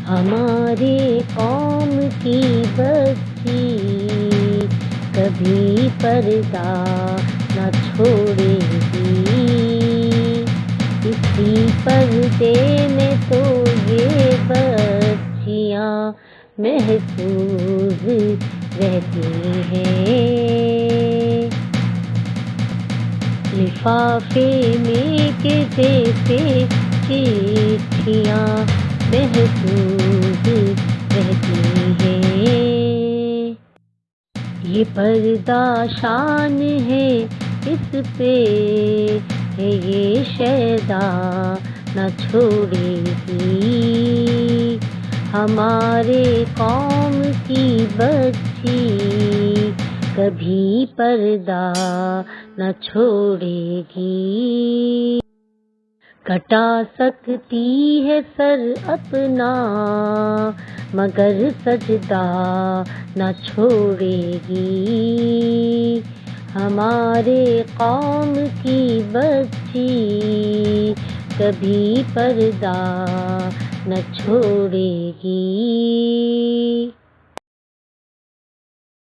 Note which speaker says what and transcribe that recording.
Speaker 1: ہمارے قوم کی بچی کبھی پردہ نہ چھوڑے گی، اسی پردے میں تو یہ بچیاں محفوظ رہتی ہیں۔ لفافے میں کے جیسے چٹھیاں محفوظ رہتی ہیں۔ یہ پردہ شان ہے اس پہ ہے یہ شیدا نہ چھوڑے گی، ہمارے قوم کی بچی کبھی پردہ نہ چھوڑے گی۔ کٹا سکتی ہے سر اپنا مگر سجدہ نہ چھوڑے گی، ہمارے قوم کی بچی کبھی پردہ نہ چھوڑے گی۔